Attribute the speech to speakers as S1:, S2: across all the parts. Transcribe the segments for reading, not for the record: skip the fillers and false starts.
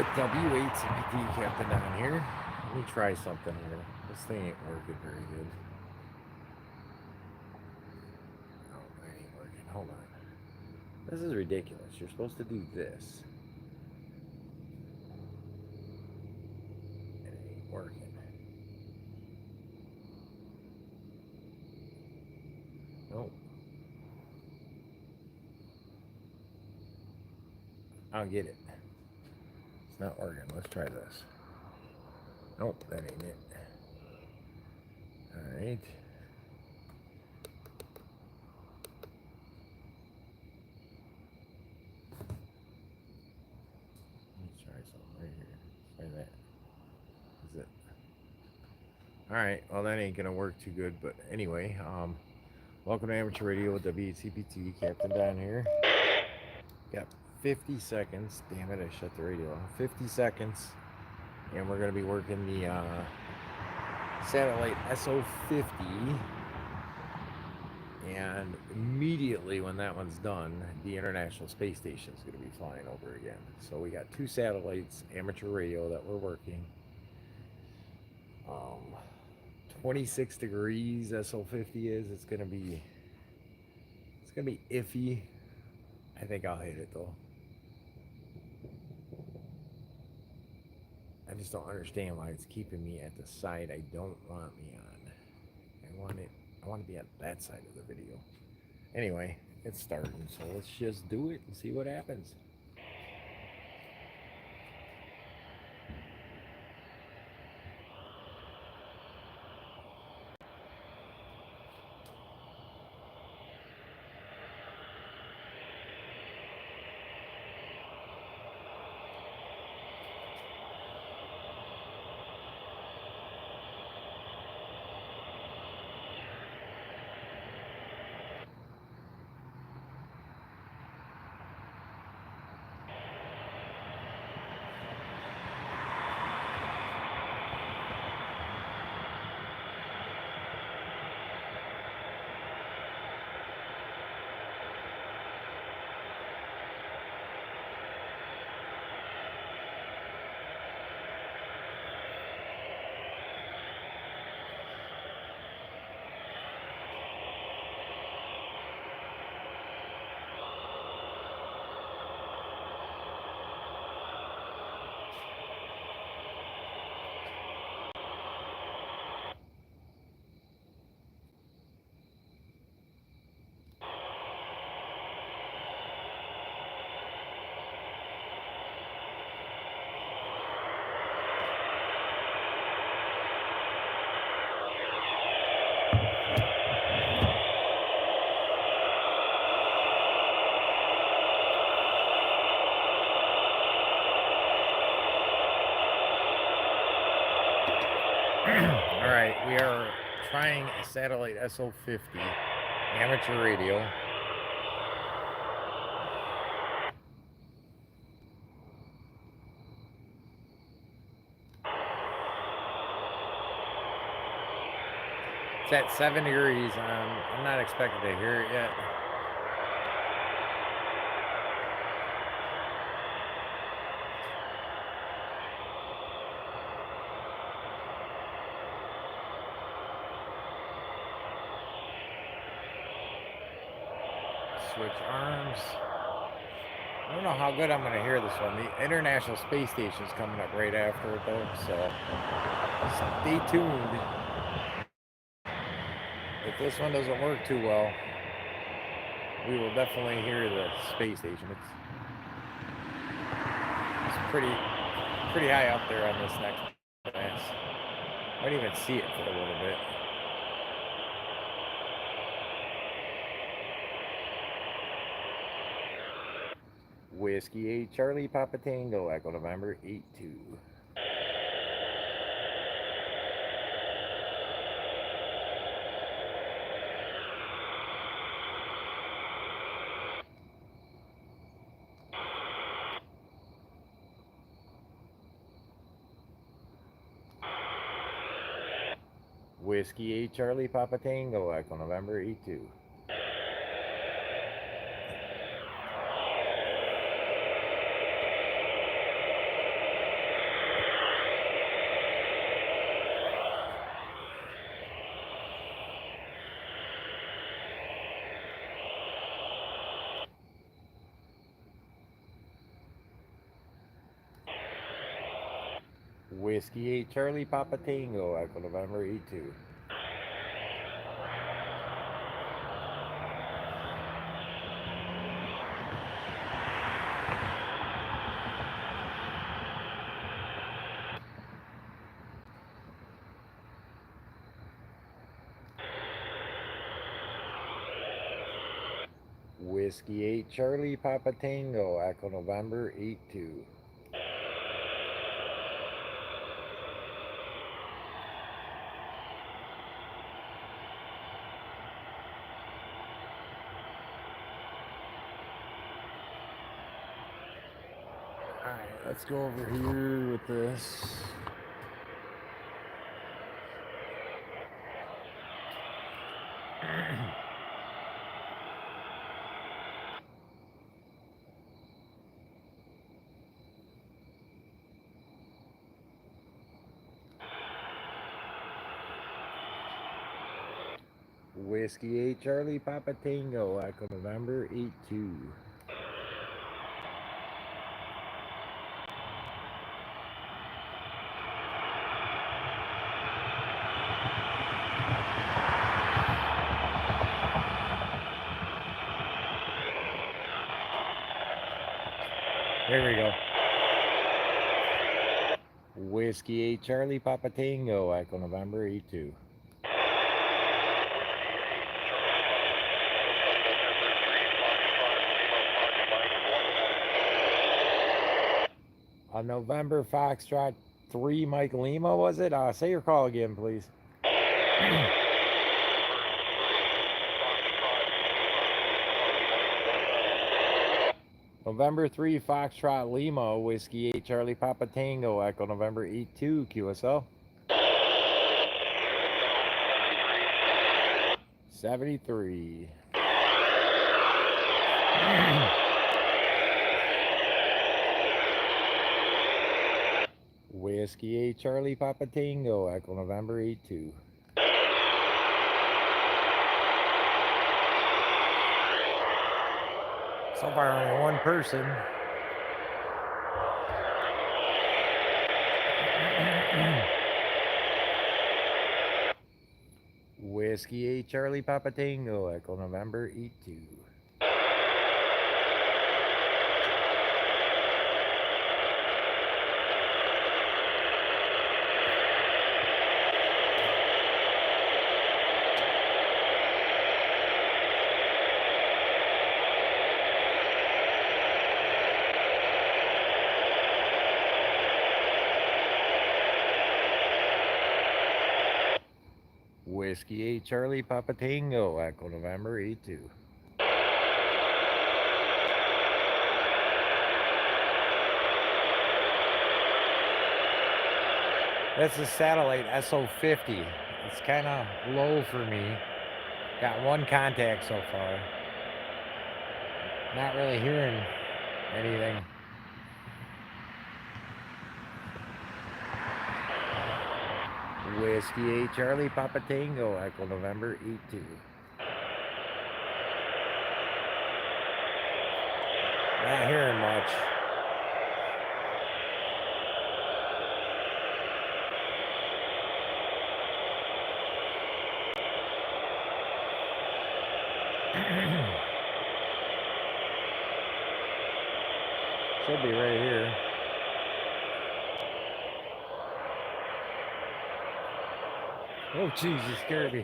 S1: With W8CPT Captain down here. Let me try something here. This thing ain't working very good. Oh, it ain't working. Hold on. This is ridiculous. You're supposed to do this. And it ain't working. Nope. I don't get it. It's not working. Let's try this. Nope, that ain't it. Alright. Let's try something right here. Try that. Is it? Alright, well that ain't gonna work too good, but anyway, welcome to Amateur Radio with WCPT Captain down here. Got 50 seconds. Damn it, I shut the radio off. 50 seconds. And we're going to be working the satellite SO-50. And immediately when that one's done, the International Space Station is going to be flying over again. So we got 2 satellites, amateur radio, that we're working. 26 degrees SO-50 is. It's going to be iffy. I think I'll hit it though. I just don't understand why it's keeping me at the side I don't want me on. I want to be on that side of the video. Anyway, it's starting, so let's just do it and see what happens. Alright, we are trying a satellite SO-50 amateur radio. It's at 7 degrees. I'm not expecting to hear it yet. Switch arms. I don't know how good I'm going to hear this one. The International Space Station is coming up right after it, though, so stay tuned. If this one doesn't work too well, we will definitely hear the space station. It's pretty high up there on this next pass. Might even see it for a little bit. Whiskey 8 Charlie Papa Tango Echo November 82. Whiskey 8 Charlie Papa Tango Echo November 82. Whiskey 8 Charlie Papa Tango, Echo November 82. Whiskey 8 Charlie Papa Tango, Echo November 82. Alright, let's go over here with this. Whiskey 8 Charlie Papa Tango, Echo November 82. There we go. Whiskey 8 Charlie Papa Tango, Echo November 82. November Foxtrot 3 Mike Lima, was it? Say your call again, please. November 3 Foxtrot Lima, Whiskey 8 Charlie Papa Tango, Echo November 82, QSL. 73. Whiskey 8 Charlie Papa Tango, Echo November 82. So far only one person. Whiskey 8 Charlie Papa Tango, Echo November 82. Whiskey 8 Charlie Papa Tango, Echo November 82. That's a satellite SO-50. It's kind of low for me. Got one contact so far. Not really hearing anything. Whiskey 8 Charlie Papa Tango, Echo November 82. Not hearing much. Should be right here. Oh, jeez, you scared me.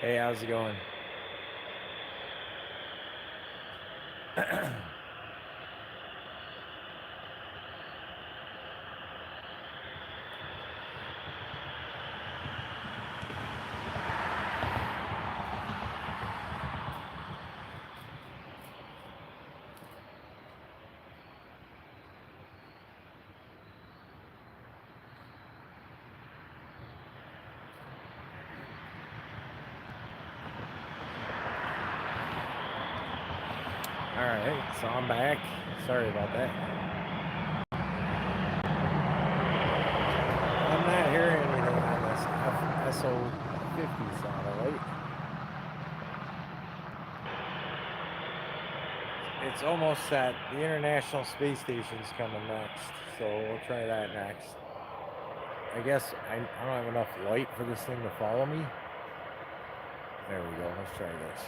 S1: Hey, how's it going? Alright, so I'm back. Sorry about that. I'm not hearing anything on this SO-50 satellite. It's almost set. The International Space Station's coming next, so we'll try that next. I guess I don't have enough light for this thing to follow me. There we go. Let's try this.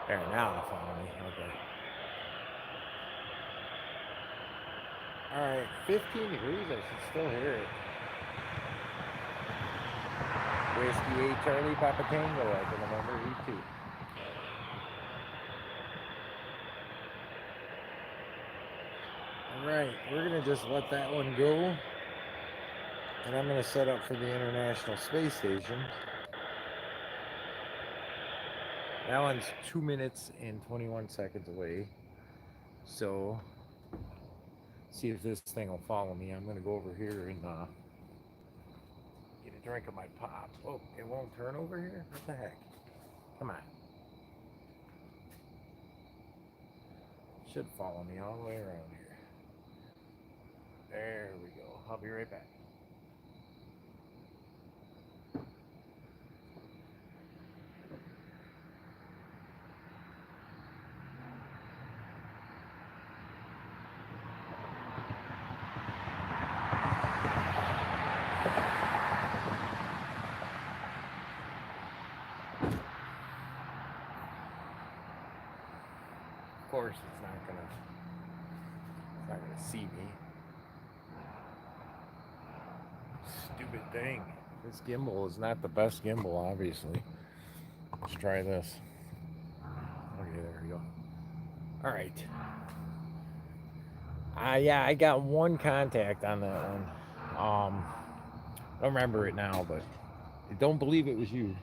S1: There, now it'll follow me. Okay. Alright, 15 degrees. I should still hear it. Whiskey 8 Charlie Papa Tango at the November E2. Alright, we're going to just let that one go. And I'm going to set up for the International Space Station. That one's 2 minutes and 21 seconds away. So, see if this thing will follow me. I'm going to go over here and get a drink of my pop. Oh, it won't turn over here? What the heck? Come on. Should follow me all the way around here. There we go. I'll be right back. Of course, it's not gonna see me. Stupid thing. This gimbal is not the best gimbal, obviously. Let's try this. Okay, there we go. All right. Yeah, I got one contact on that one. I don't remember it now, but I don't believe it was you.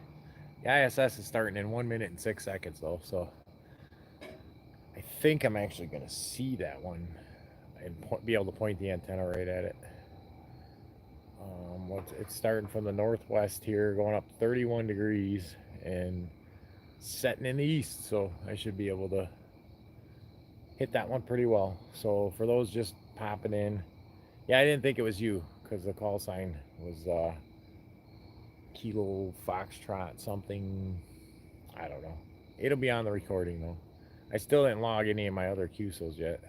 S1: The ISS is starting in 1 minute and 6 seconds, though, so I think I'm actually going to see that one and be able to point the antenna right at it. It's starting from the northwest here, going up 31 degrees and setting in the east, so I should be able to hit that one pretty well. So for those just popping in, yeah, I didn't think it was you because the call sign was Kilo Foxtrot something. I don't know. It'll be on the recording though. I still didn't log any of my other QSOs yet.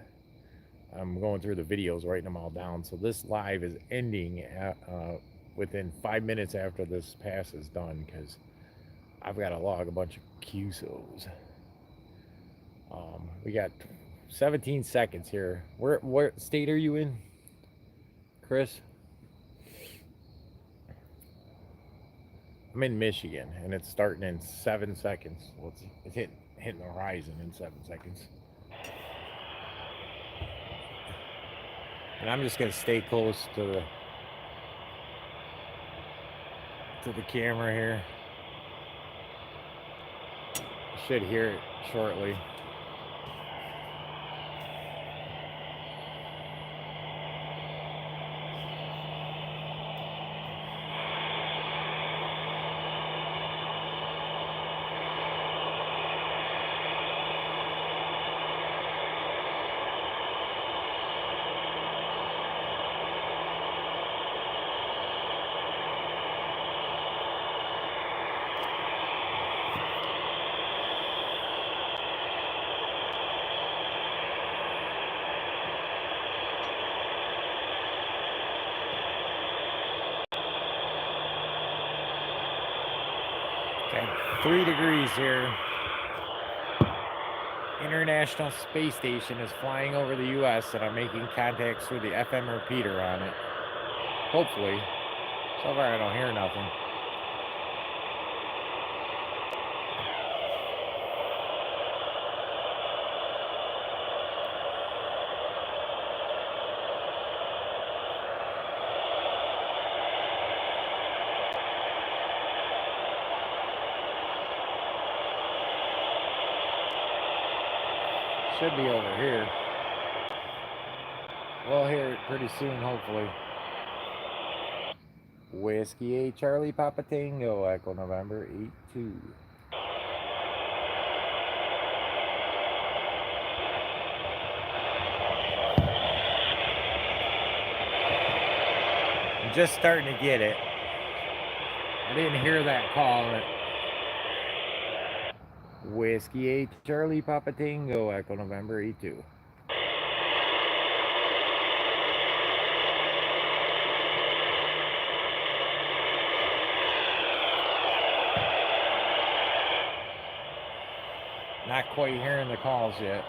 S1: I'm going through the videos, writing them all down. So this live is ending within 5 minutes after this pass is done because I've got to log a bunch of QSOs. We got 17 seconds here. What state are you in, Chris? I'm in Michigan, and it's starting in 7 seconds. Well, it's hitting the horizon in 7 seconds. And I'm just gonna stay close to the camera here. Should hear it shortly. Okay, 3 degrees here. International Space Station is flying over the U.S. and I'm making contacts through the FM repeater on it. Hopefully. So far I don't hear nothing. Should be over here. We'll hear it pretty soon, hopefully. Whiskey 8 Charlie Papa Tango, Echo November 82. Just starting to get it. I didn't hear that call. Whiskey 8 Charlie Papa Tango, Echo November 82. Not quite hearing the calls yet.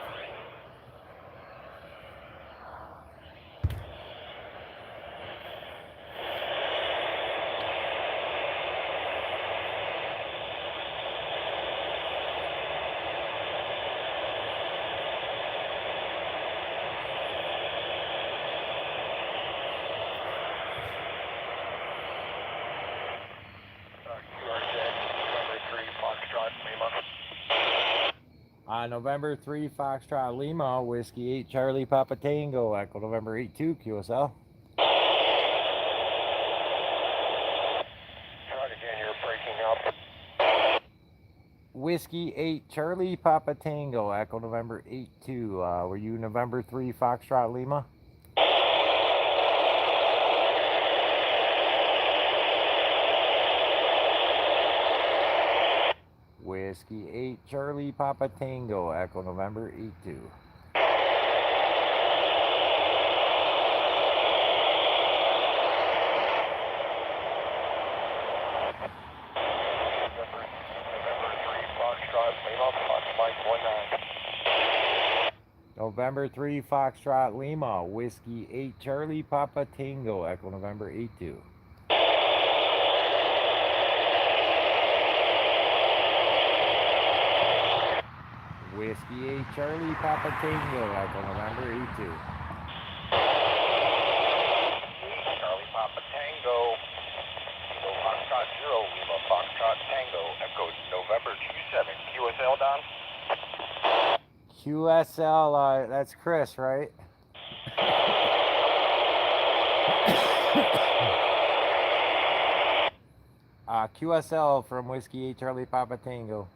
S1: November 3 Foxtrot Lima, Whiskey 8 Charlie Papa Tango, Echo November 82 QSL.
S2: Again, you're breaking up.
S1: Whiskey 8 Charlie Papa Tango, Echo November 82. Were you November 3 Foxtrot Lima? Whiskey 8 Charlie Papa Tango, Echo November 82. November 3 Foxtrot Lima, Whiskey 8 Charlie Papa Tango, Echo November 82. Whiskey 8 Charlie Papa Tango, Echo November 82.
S2: Charlie Papa Tango, Kilo Foxtrot 0, Lima Foxtrot Tango, Echo November 27, QSL Don?
S1: QSL, that's Chris, right? QSL from Whiskey 8 Charlie Papa Tango.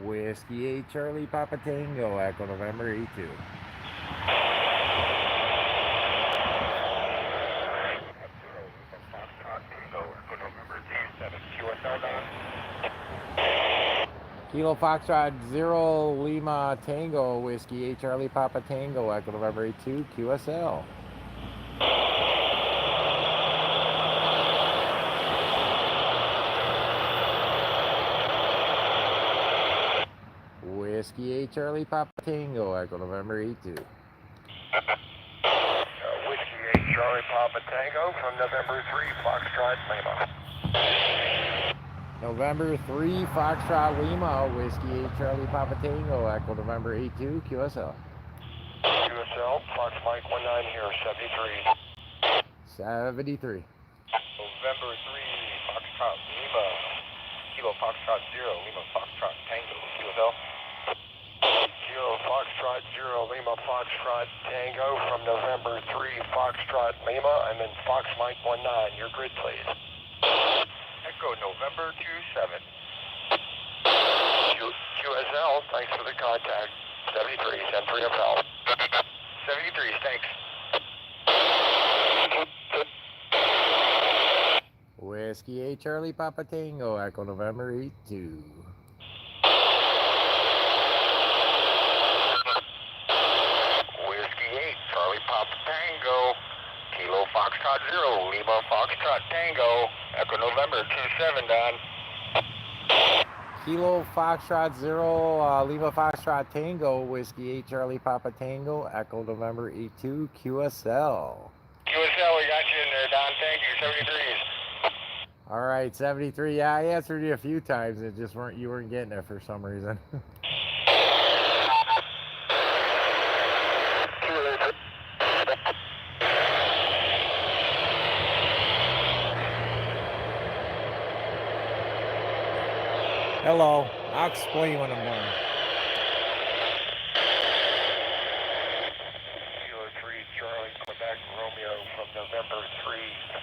S1: Whiskey 8 Charlie Papa Tango, Echo November 82. Kilo Foxtrot 0 Lima Tango, Whiskey 8 Charlie Papa Tango, Echo November 82 QSL. Whiskey 8 Charlie Papa Tango, Echo November 82.
S2: Whiskey 8 Charlie Papa Tango from November 3 Foxtrot Lima.
S1: November 3 Foxtrot Lima, Whiskey 8 Charlie Papa Tango, Echo November 82 QSL.
S2: QSL, Fox Mike 19 here,
S1: 73.
S2: November 3 Foxtrot Lima, Kilo Foxtrot 0, Lima Foxtrot Tango, QSL. Kilo Foxtrot 0, Lima Foxtrot Tango from November 3 Foxtrot Lima. I'm in Fox Mike 19, your grid please. Echo November 27. QSL, thanks for the contact. 73, send 3 of help. 73, thanks.
S1: Whiskey 8 Charlie Papa Tango, Echo November 82.
S2: Whiskey 8 Charlie Papa Tango, Kilo Foxtrot 0, Lima Foxtrot Tango, Echo November 27, Don.
S1: Kilo Foxtrot 0, Lima Foxtrot Tango, Whiskey 8 Charlie Papa Tango, Echo November 82 QSL.
S2: QSL, we got you in there, Don. Thank you. 73s.
S1: All right, 73. Yeah, I answered you a few times. It just you weren't getting it for some reason. Hello. I'll explain when I'm done.
S2: Kilo 3 Charlie Quebec Romeo from November 3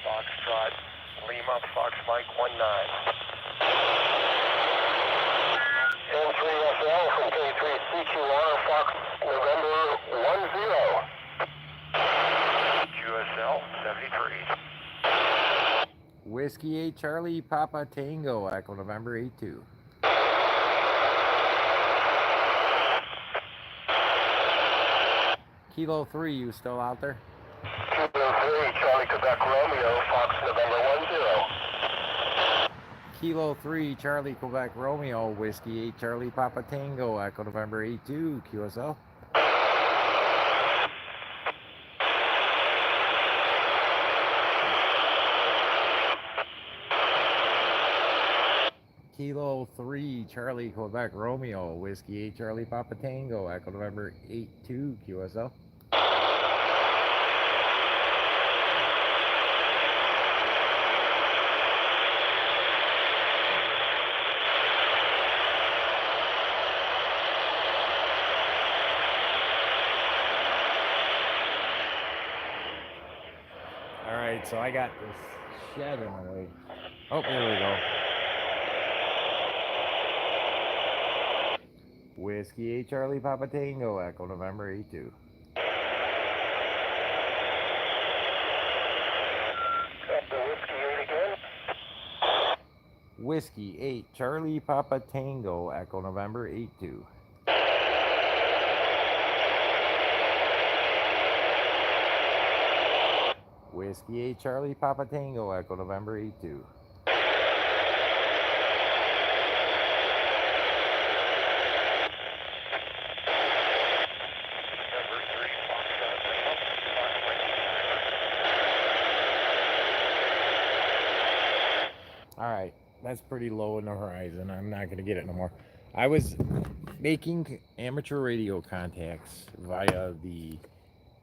S2: Foxtrot Lima Fox Mike 19.
S1: Whiskey 8 Charlie Papa Tango, Echo November 82. Kilo 3, you still out there?
S2: Kilo 3, Charlie Quebec Romeo, Fox November 10.
S1: Kilo 3 Charlie Quebec Romeo, Whiskey 8 Charlie Papa Tango, Echo November 82, QSL. Kilo 3 Charlie Quebec Romeo, Whiskey 8 Charlie Papa Tango, Echo November 82, QSL. Alright, so I got this shed in the way. Oh, there we go. Whiskey 8 Charlie Papa Tango, Echo November 82. Whiskey 8 Charlie Papa Tango, Echo November 82. Whiskey 8 Charlie Papa Tango, Echo November 82. Alright, that's pretty low in the horizon. I'm not going to get it no more. I was making amateur radio contacts via the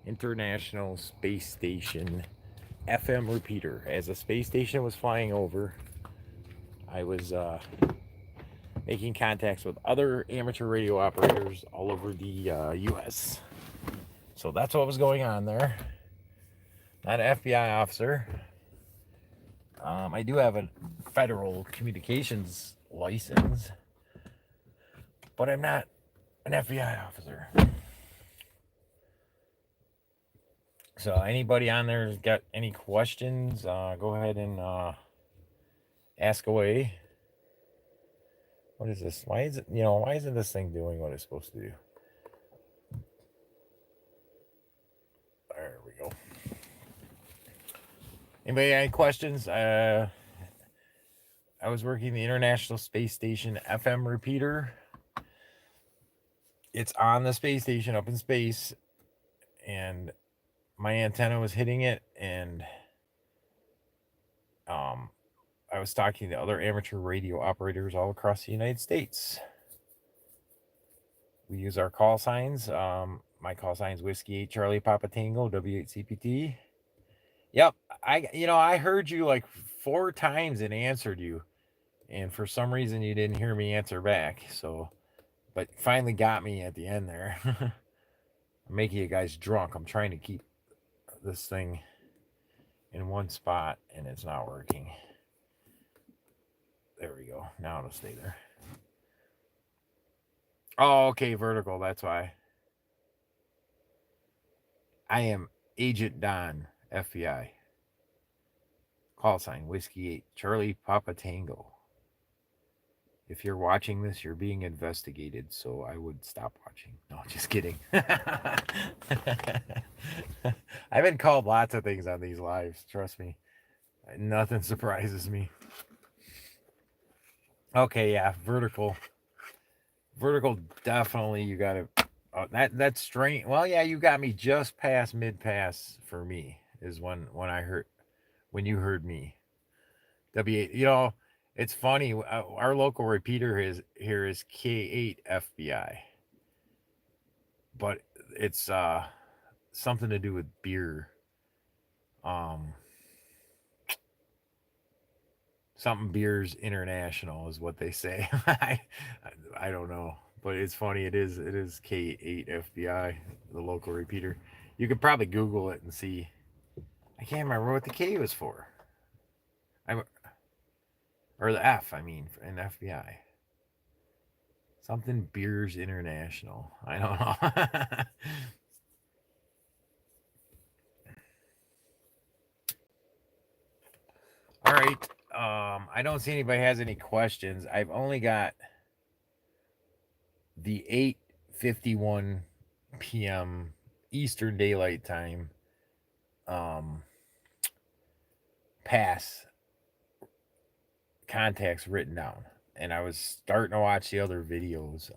S1: International Space Station FM repeater. As the space station was flying over, I was making contacts with other amateur radio operators all over the U.S. So that's what was going on there. Not an FBI officer. I do have a federal communications license, but I'm not an FBI officer. So anybody on there's got any questions, go ahead and ask away. What is this? Why is it, why isn't this thing doing what it's supposed to do? There we go. Anybody got any questions? I was working the International Space Station FM repeater. It's on the space station up in space, and my antenna was hitting it, and I was talking to other amateur radio operators all across the United States. We use our call signs. My call sign is Whiskey 8 Charlie Papa Tango, W8CPT. Yep, I heard you like 4 times and answered you, and for some reason you didn't hear me answer back. So, but finally got me at the end there. I'm making you guys drunk. I'm trying to keep this thing in one spot, and it's not working. There we go. Now it'll stay there. Oh, okay, vertical. That's why. I am Agent Don, FBI. Call sign Whiskey 8 Charlie Papa Tango. If you're watching this, you're being investigated, so I would stop watching. No, just kidding. I've been called lots of things on these lives, trust me. Nothing surprises me. Okay, yeah, vertical. Vertical, definitely, you got to... that's strange. Well, yeah, you got me just past mid-pass for me, is when you heard me. W8, it's funny. Our local repeater is K8 FBI, but it's something to do with beer. Something Beers International is what they say. I don't know, but it's funny. It is K8 FBI, the local repeater. You could probably Google it and see. I can't remember what the K was for. Or the F, I mean, in FBI. Something Beers International. I don't know. All right. I don't see anybody has any questions. I've only got the 8:51 p.m. Eastern Daylight Time um pass contacts written down. And I was starting to watch the other videos.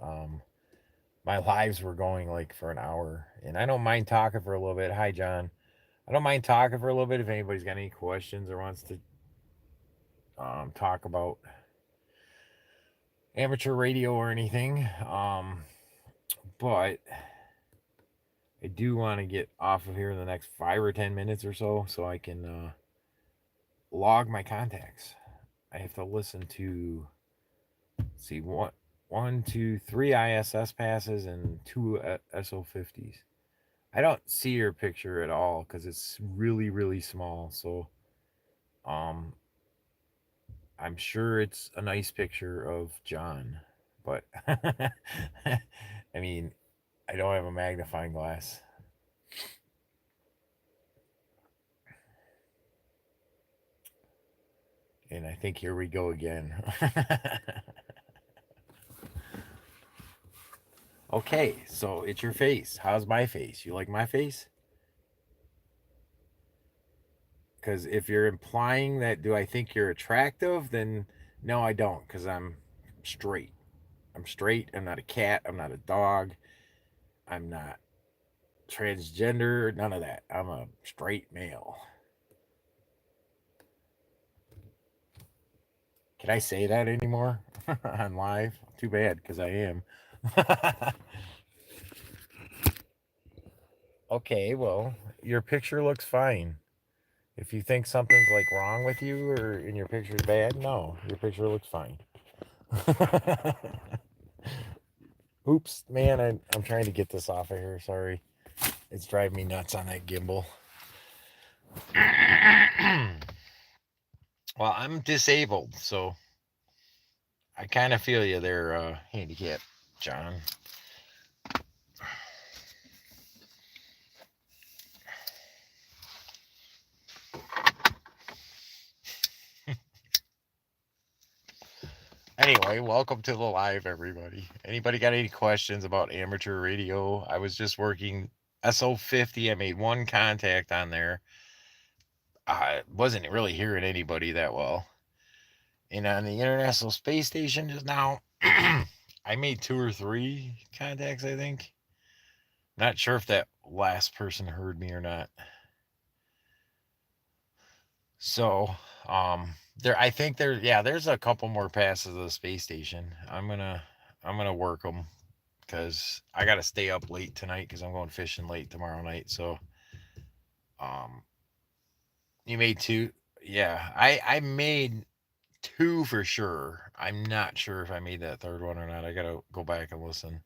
S1: My lives were going like for an hour. And I don't mind talking for a little bit. Hi John. I don't mind talking for a little bit if anybody's got any questions or wants to talk about amateur radio or anything. But I do want to get off of here in the next 5 or 10 minutes or so I can log my contacts. I have to listen to, see, one, two, three ISS passes and two SO-50s. I don't see your picture at all because it's really, really small. So, um, I'm sure it's a nice picture of John, but I mean, I don't have a magnifying glass. And I think here we go again. Okay, so it's your face. How's my face? You like my face? Because if you're implying that, do I think you're attractive? Then no, I don't, because I'm straight. I'm straight. I'm not a cat. I'm not a dog. I'm not transgender. None of that. I'm a straight male. Can I say that anymore on live? Too bad, because I am. Okay, well, your picture looks fine. If you think something's like wrong with you or in your picture's bad, no, your picture looks fine. Oops, man, I'm trying to get this off of here. Sorry. It's driving me nuts on that gimbal. Well, I'm disabled, so I kind of feel you there, handicap, John. Anyway, welcome to the live, everybody. Anybody got any questions about amateur radio? I was just working SO-50. I made one contact on there. I wasn't really hearing anybody that well. And on the International Space Station just now, I made 2 or 3 contacts, I think. Not sure if that last person heard me or not. So, I think there's a couple more passes of the space station. I'm gonna work them because I gotta stay up late tonight because I'm going fishing late tomorrow night. So, um, you made 2. Yeah, I made 2 for sure. I'm not sure if I made that third one or not. I gotta go back and listen.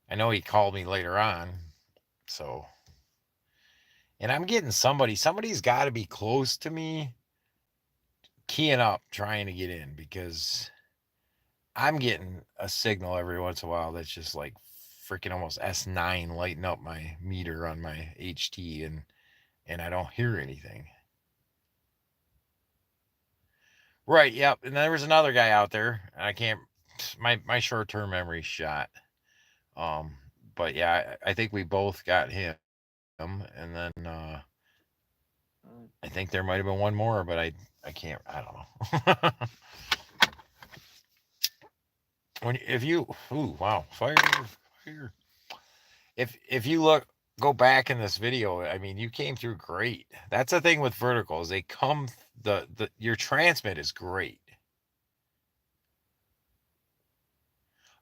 S1: I know he called me later on, so, and I'm getting somebody's got to be close to me keying up trying to get in because I'm getting a signal every once in a while that's just like freaking almost S9 lighting up my meter on my HT, and I don't hear anything. Right, yep. And there was another guy out there. I can't, my short-term memory shot. Um but yeah, I think we both got him, and then I think there might have been one more, but I can't, I don't know. If you, ooh, wow, fire. If you go back in this video, I mean, you came through great. That's the thing with verticals. They come, your transmit is great.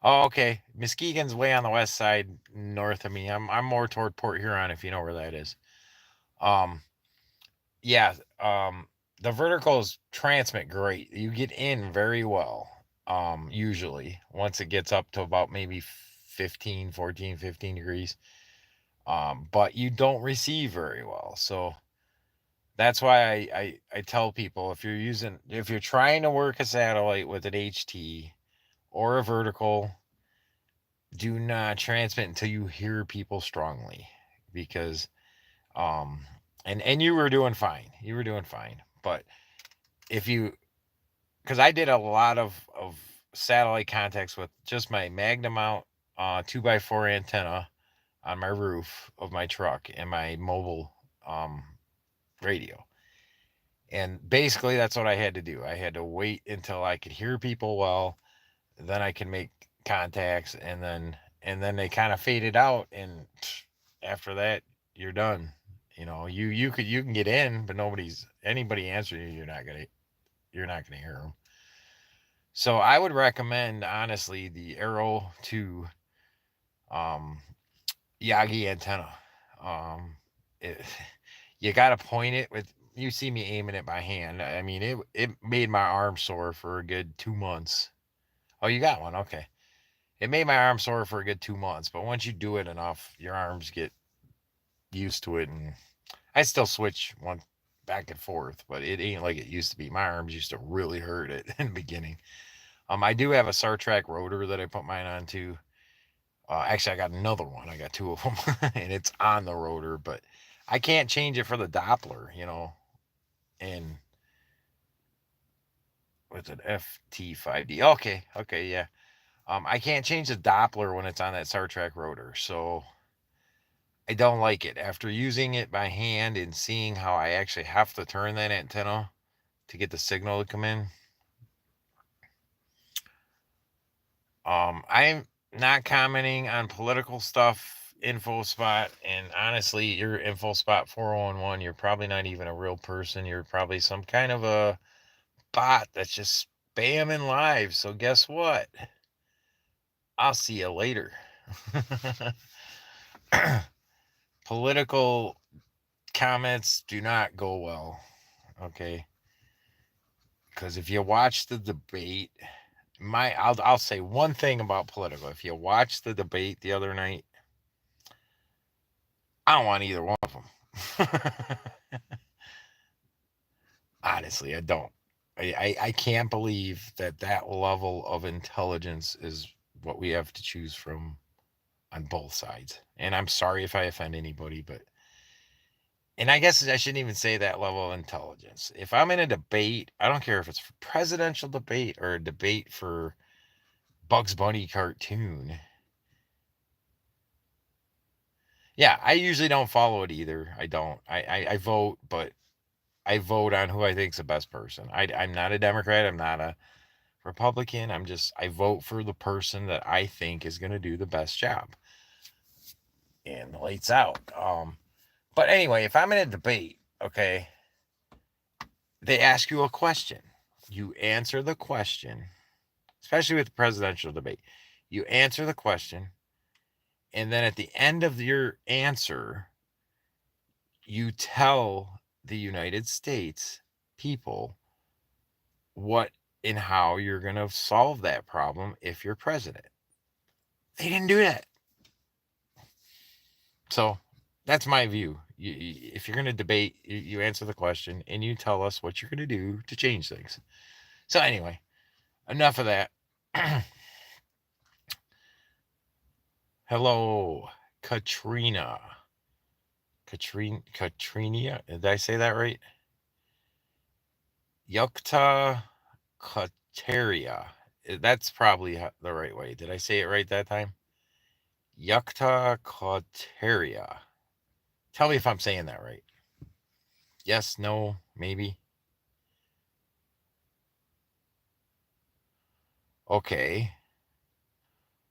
S1: Oh, okay. Muskegon's way on the west side north of me. I'm more toward Port Huron, if you know where that is. Um yeah, the verticals transmit great. You get in very well. Usually once it gets up to about maybe 15 degrees. But you don't receive very well. So that's why I tell people, if you're trying to work a satellite with an HT or a vertical, do not transmit until you hear people strongly, because and you were doing fine. You were doing fine. But if you, because I did a lot of satellite contacts with just my Magna mount 2x4 antenna on my roof of my truck and my mobile um, radio. And basically, that's what I had to do. I had to wait until I could hear people well, then I can make contacts, and then they kind of faded out, and after that, you're done. You can get in, but anybody answering you, you're not gonna hear them. So I would recommend honestly the Arrow 2 um, Yagi antenna. Um, it, you got to point it with. You see me aiming it by hand. I mean, it made my arm sore for a good 2 months. Oh, you got one? Okay. It made my arm sore for a good 2 months, but once you do it enough, your arms get used to it. And I still switch one back and forth, but it ain't like it used to be. My arms used to really hurt it in the beginning. I do have a Star Trek rotor that I put mine on too. Actually, I got another one. I got two of them, and it's on the rotor, but I can't change it for the Doppler. And what's it, FT5D? Okay, yeah. I can't change the Doppler when it's on that Star Trek rotor, so I don't like it. After using it by hand and seeing how I actually have to turn that antenna to get the signal to come in, I'm not commenting on political stuff, info spot, and honestly, your info spot 411, you're probably not even a real person. You're probably some kind of a bot that's just spamming live. So guess what? I'll see you later. Political comments do not go well, okay? Because if you watch the debate, I'll say one thing about political. If you watch the debate the other night, I don't want either one of them. Honestly, I don't. I can't believe that level of intelligence is what we have to choose from on both sides. And I'm sorry if I offend anybody, but and I guess I shouldn't even say that level of intelligence. If I'm in a debate, I don't care if it's for presidential debate or a debate for Bugs Bunny cartoon. Yeah, I usually don't follow it either. I don't. I vote, but I vote on who I think's the best person. I'm not a Democrat. I'm not a Republican. I vote for the person that I think is going to do the best job. And lights out. But anyway, if I'm in a debate, okay, they ask you a question. You answer the question, especially with the presidential debate. You answer the question, and then at the end of your answer, you tell the United States people what and how you're going to solve that problem if you're president. They didn't do that. So that's my view. If you're going to debate, you answer the question and you tell us what you're going to do to change things. So, anyway, enough of that. Hello, Katrina. Katrina. Did I say that right? Yukta Kateria. That's probably the right way. Did I say it right that time? Yukta Kateria. Tell me if I'm saying that right. Yes, no, maybe. Okay.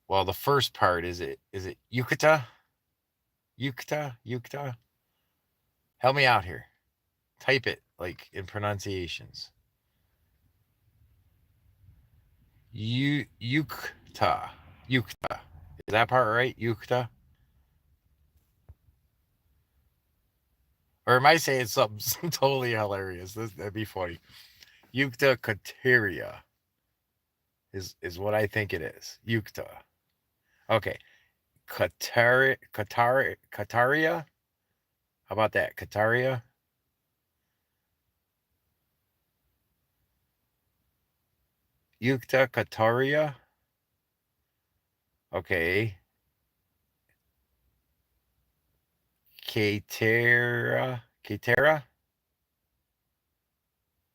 S1: Well, the first part is it Yukata? Yukta? Help me out here. Type it like in pronunciations. Yukta. Yukta. Is that part right? Yukta? Or am I saying something totally hilarious? That'd be funny. Yukta Kateria is what I think it is. Yukta. Okay. Kataria? How about that? Kataria? Yukta Kataria? Okay. Katera?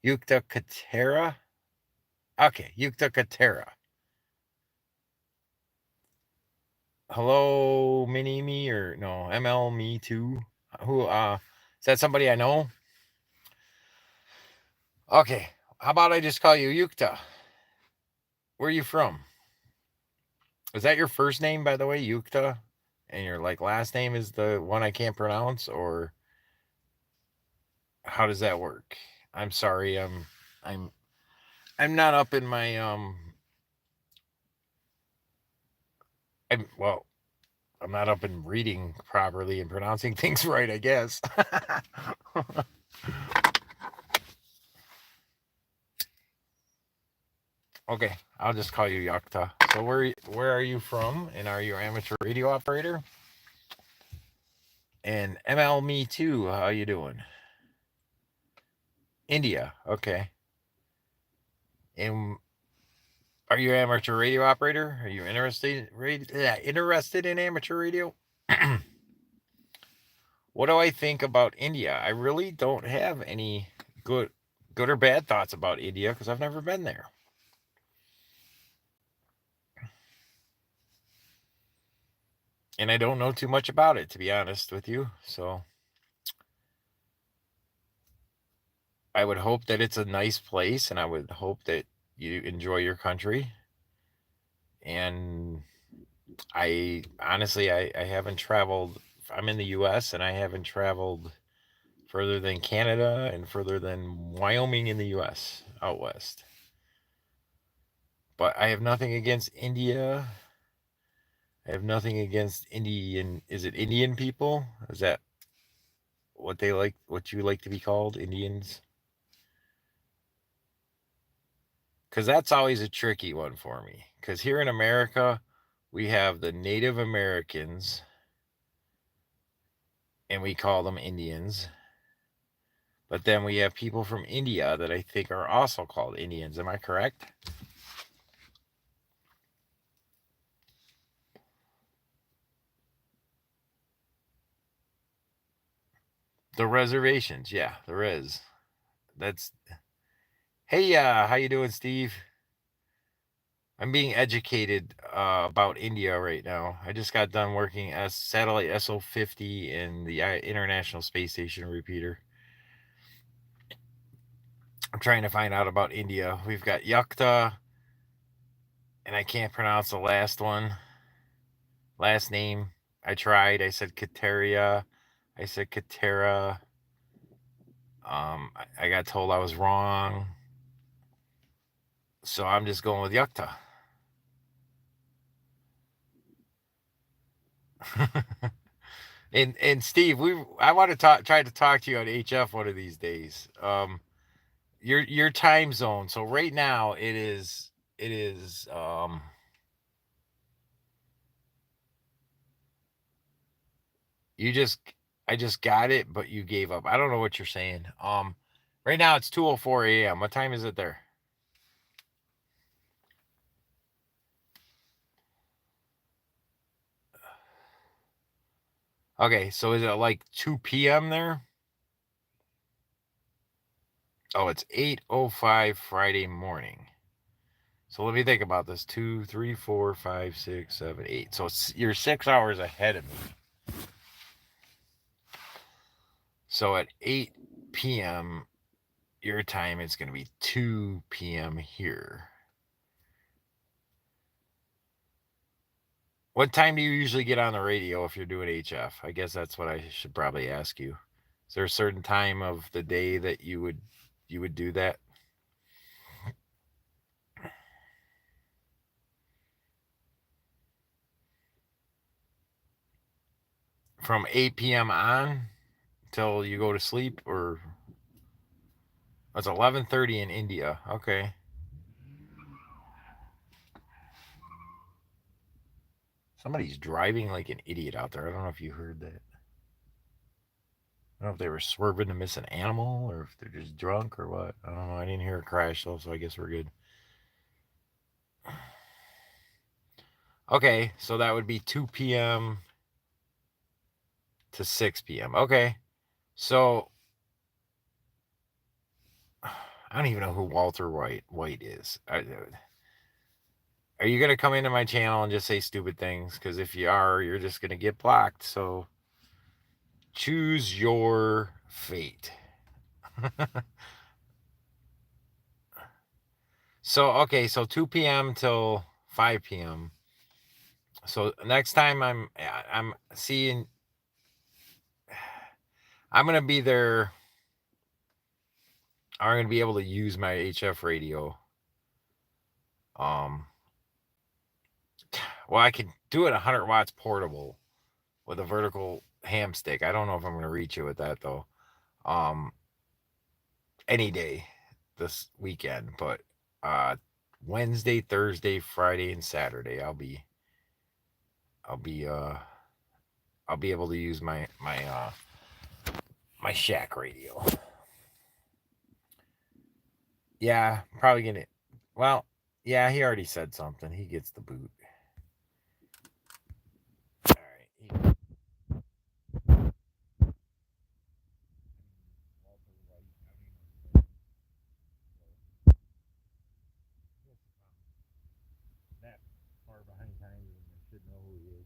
S1: Yukta Katera. Okay, Yukta Katera. Hello, Mini Me or no, ML Me Too. Who is that somebody I know? Okay. How about I just call you Yukta? Where are you from? Is that your first name, by the way, Yukta? And your last name is the one I can't pronounce, or how does that work? I'm sorry, I'm not up in my I'm not up in reading properly and pronouncing things right, I guess. Okay, I'll just call you Yakta. So where are you from, and are you an amateur radio operator? And ML Me Too, how you doing? India, okay. And are you an amateur radio operator? Are you interested in amateur radio? What do I think about India? I really don't have any good or bad thoughts about India because I've never been there. And I don't know too much about it, to be honest with you. So I would hope that it's a nice place, and I would hope that you enjoy your country. And I honestly, I haven't traveled. I'm in the U.S. and I haven't traveled further than Canada and further than Wyoming in the U.S. out west. But I have nothing against India. I have nothing against Indian. Is it Indian people? Is that what they like? What you like to be called, Indians? Because that's always a tricky one for me. Because here in America, we have the Native Americans, and we call them Indians. But then we have people from India that I think are also called Indians. Am I correct? The reservations, yeah, there is. That's hey, how you doing, Steve? I'm being educated about India right now. I just got done working as satellite SO-50 in the International Space Station repeater. I'm trying to find out about India. We've got Yakta, and I can't pronounce the last one. Last name. I tried. I said Kateria. I said Katera. I got told I was wrong. So I'm just going with Yakta. and Steve, I want to try to talk to you on HF one of these days. Your time zone. So right now it is I just got it, but you gave up. I don't know what you're saying. Right now it's 2:04 a.m. What time is it there? Okay, so is it like 2 p.m. there? Oh, it's 8:05 Friday morning. So let me think about this. 2, 3, 4, 5, 6, 7, 8. So you're 6 hours ahead of me. So at 8 p.m. your time, it's going to be 2 p.m. here. What time do you usually get on the radio if you're doing HF? I guess that's what I should probably ask you. Is there a certain time of the day that you would do that? From 8 p.m. on till you go to sleep, or it's 11:30 in India. Okay. Somebody's driving like an idiot out there. I don't know if you heard that. I don't know if they were swerving to miss an animal or if they're just drunk or what. I don't know. I didn't hear a crash though, so I guess we're good. Okay, so that would be 2 p.m. to 6 p.m. Okay. So I don't even know who Walter White is. Are you gonna come into my channel and just say stupid things? Because if you are, you're just gonna get blocked. So choose your fate. So okay, so 2 p.m. till 5 p.m. So next time I'm seeing, I'm gonna be there. I'm gonna be able to use my HF radio. Um, well, I can do it 100 watts portable with a vertical ham stick. I don't know if I'm gonna reach you with that though. Um, any day this weekend, but uh, Wednesday, Thursday, Friday, and Saturday, I'll be uh I'll be able to use my shack radio. Yeah, probably gonna. Well, yeah, he already said something. He gets the boot. All right. That far behind time, I should know who he is.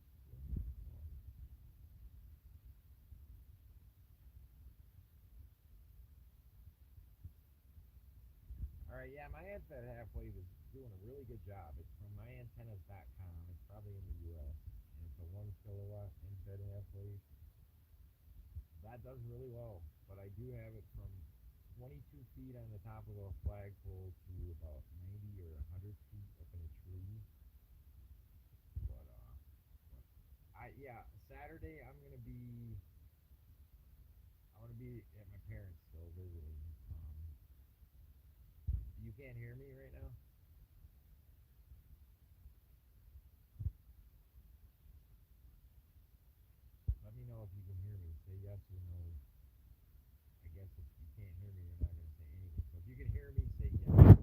S1: All right, yeah, my Antenna Halfwave is doing a really good job. It's from myantennas.com. It's probably in the U.S. And it's a 1 kilowatt Antenna Halfwave. That does really well, but I do have it from 22 feet on the top of a flagpole to about 90 or 100 feet up in a tree. But yeah, Saturday I'm gonna be at my parents' still visiting. You can't hear me right now. Let me know if you can hear me. Say yes or no. I guess if you can't hear me, you're not gonna say anything. So if you can hear me, say yes.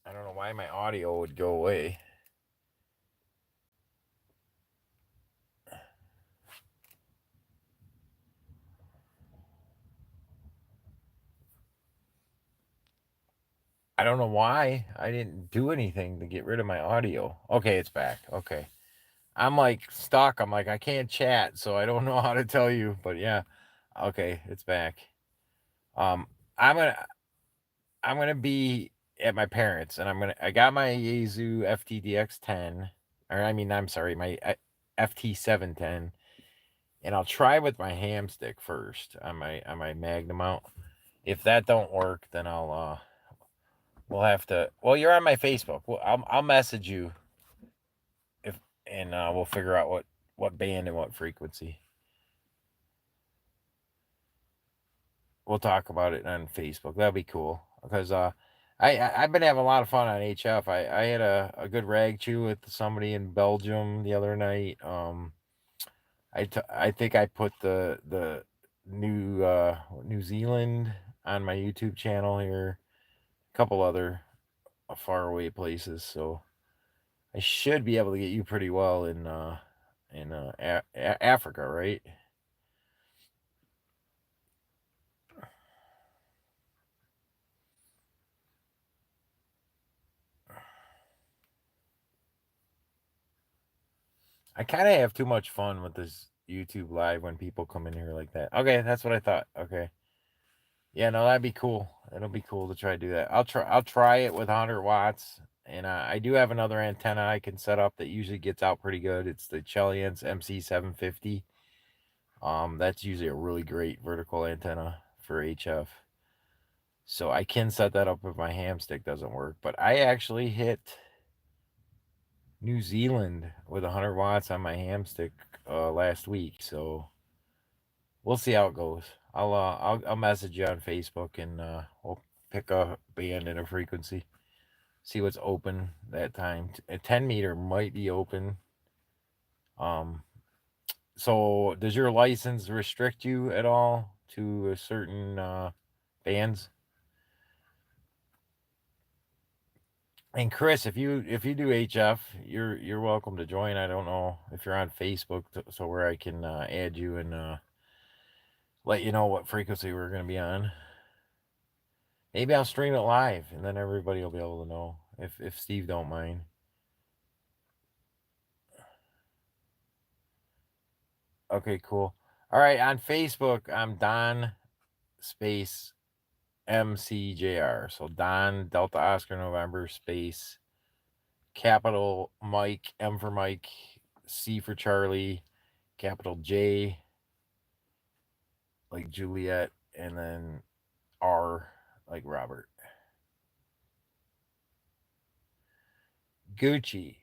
S1: I don't know why my audio would go away. I don't know why. I didn't do anything to get rid of my audio. Okay, it's back. Okay. I'm like stuck. I'm like, I can't chat, so I don't know how to tell you. But yeah. Okay, it's back. Um, I'm gonna I'm gonna be at my parents, and I got my Yaesu FTDX10, or I mean, I'm sorry, my FT710, and I'll try with my ham stick first on my Magnum mount. If that don't work, then we'll have to. Well, you're on my Facebook. Well, I'll message you if and we'll figure out what band and what frequency. We'll talk about it on Facebook. That'll be cool because I've been having a lot of fun on HF. I had a good rag chew with somebody in Belgium the other night. I think I put the New Zealand on my YouTube channel here. A couple other faraway places, so I should be able to get you pretty well in Africa, right? I kind of have too much fun with this YouTube live when people come in here like that. Okay, that's what I thought. Okay. Yeah, no, that'd be cool. It'll be cool to try to do that. I'll try it with 100 watts, and I do have another antenna I can set up that usually gets out pretty good. It's the Cheliance MC750. That's usually a really great vertical antenna for HF. So I can set that up if my ham stick doesn't work. But I actually hit New Zealand with 100 watts on my ham stick last week. So we'll see how it goes. I'll message you on Facebook and we'll pick a band and a frequency. See what's open that time. A 10 meter might be open. Um, so does your license restrict you at all to a certain bands? And Chris, if you do HF, you're welcome to join. I don't know if you're on Facebook, so where I can add you and let you know what frequency we're going to be on. Maybe I'll stream it live, and then everybody will be able to know if Steve don't mind. Okay, cool. All right, on Facebook, I'm Don space MCJR. So Don Delta Oscar November space capital Mike, M for Mike, C for Charlie, capital J like Juliet, and then R like Robert. Gucci,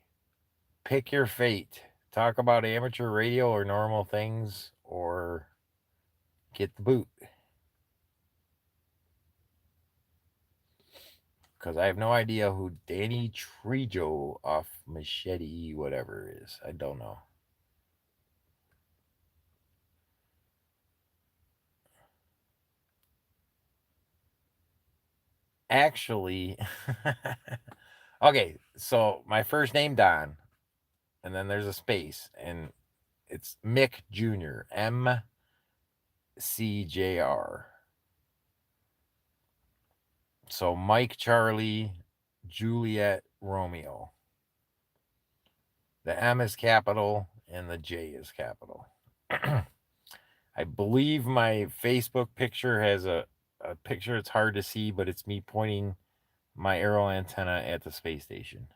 S1: pick your fate. Talk about amateur radio or normal things, or get the boot. Because I have no idea who Danny Trejo off Machete, whatever is. I don't know. Actually, okay, so my first name, Don, and then there's a space, and it's Mick Jr., MCJR. So Mike, Charlie, Juliet, Romeo. The M is capital and the J is capital. I believe my Facebook picture has a picture. It's hard to see, but it's me pointing my aero antenna at the space station.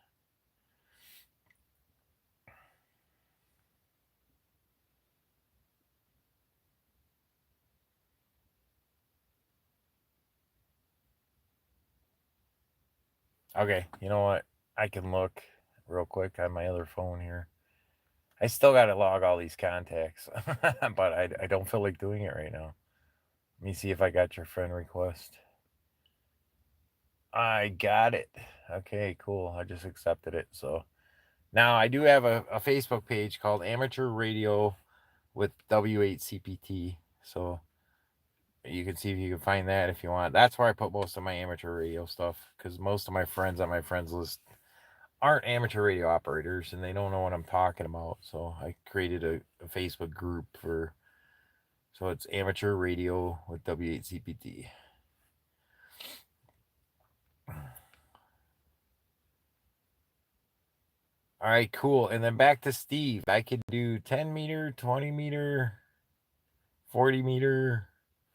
S1: Okay, you know what? I can look real quick on my other phone here. I still got to log all these contacts, but I don't feel like doing it right now. Let me see if I got your friend request. I got it. Okay, cool. I just accepted it. So now I do have a Facebook page called Amateur Radio with W8CPT. So you can see if you can find that if you want. That's where I put most of my amateur radio stuff because most of my friends on my friends list aren't amateur radio operators and they don't know what I'm talking about. So I created a Facebook group for, so it's Amateur Radio with W8CPT. All right, cool. And then back to Steve. I could do 10 meter, 20 meter, 40 meter,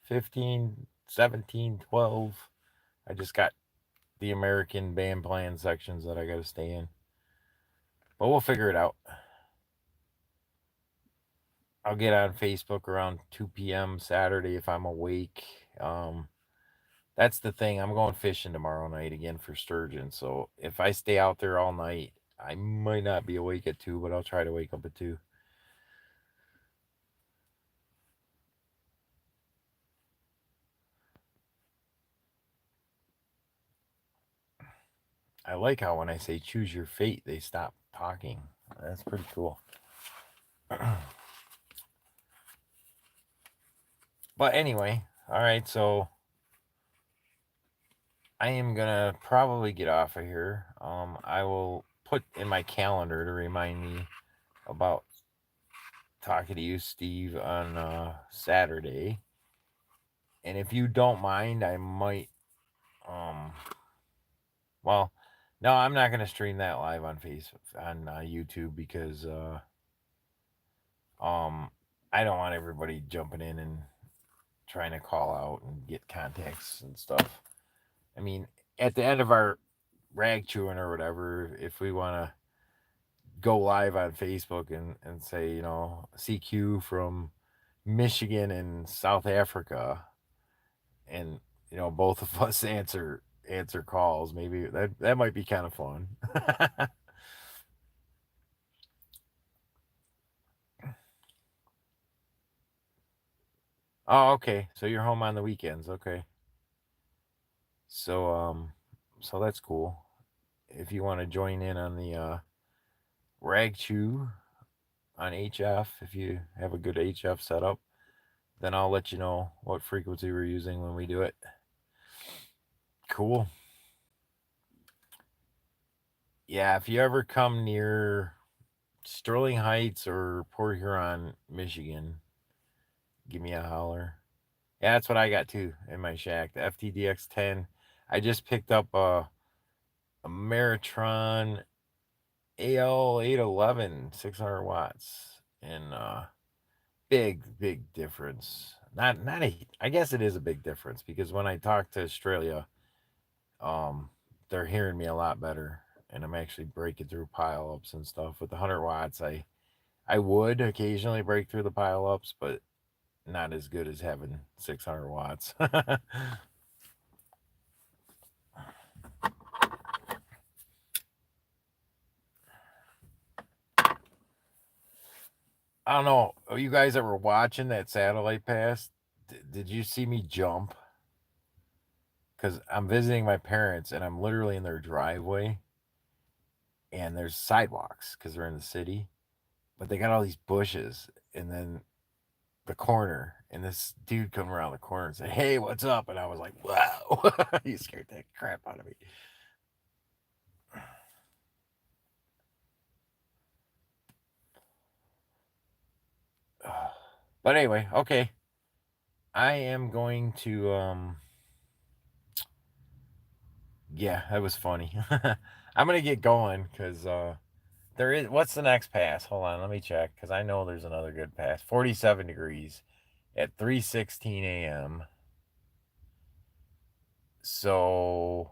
S1: 15, 17, 12. I just got the American band plan sections that I got to stay in. But we'll figure it out. I'll get on Facebook around 2 p.m. Saturday if I'm awake. That's the thing. I'm going fishing tomorrow night again for sturgeon. So if I stay out there all night, I might not be awake at 2, but I'll try to wake up at 2. I like how when I say choose your fate, they stop talking. That's pretty cool. But anyway, all right, so I am gonna probably get off of here. I will put in my calendar to remind me about talking to you, Steve, on Saturday. And if you don't mind, I might well, no, I'm not gonna stream that live on YouTube because I don't want everybody jumping in and trying to call out and get contacts and stuff. I mean, at the end of our rag chewing or whatever, if we want to go live on Facebook and say, you know, CQ from Michigan and South Africa, and you know, both of us answer calls, maybe that might be kind of fun. Oh, okay. So you're home on the weekends, okay. So that's cool. If you want to join in on the rag chew on HF, if you have a good HF setup, then I'll let you know what frequency we're using when we do it. Cool. Yeah, if you ever come near Sterling Heights or Port Huron, Michigan, give me a holler. Yeah, that's what I got too in my shack. The FTDX10. I just picked up a Meritron AL811 600 watts, and big difference. Not a. I guess it is a big difference because when I talk to Australia, they're hearing me a lot better, and I'm actually breaking through pileups and stuff. With the 100 watts, I would occasionally break through the pileups, but not as good as having 600 watts. I don't know. Are you guys ever watching that satellite pass? Did you see me jump? Because I'm visiting my parents and I'm literally in their driveway, and there's sidewalks because they're in the city, but they got all these bushes, and then the corner, and this dude come around the corner and said, "Hey, what's up?" And I was like, "Wow!" He scared that crap out of me. But anyway, okay. I am going to yeah, that was funny. I'm gonna get going because there is, what's the next pass? Hold on, let me check because I know there's another good pass. 47 degrees at 3:16 a.m. So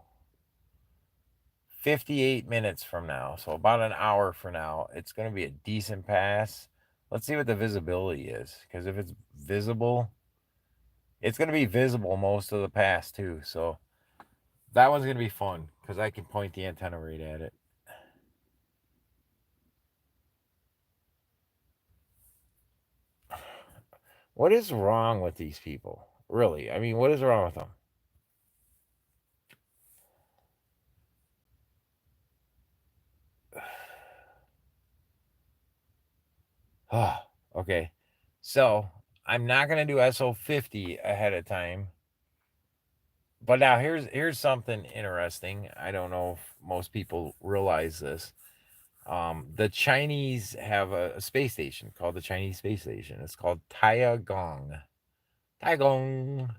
S1: 58 minutes from now, so about an hour from now, it's going to be a decent pass. Let's see what the visibility is, because if it's visible, it's going to be visible most of the pass too. So that one's going to be fun because I can point the antenna right at it. What is wrong with these people? Really? I mean, what is wrong with them? Oh, okay. So I'm not going to do SO-50 ahead of time. But now here's something interesting. I don't know if most people realize this. The Chinese have a space station called the Chinese Space Station. It's called Tiangong. Tiangong.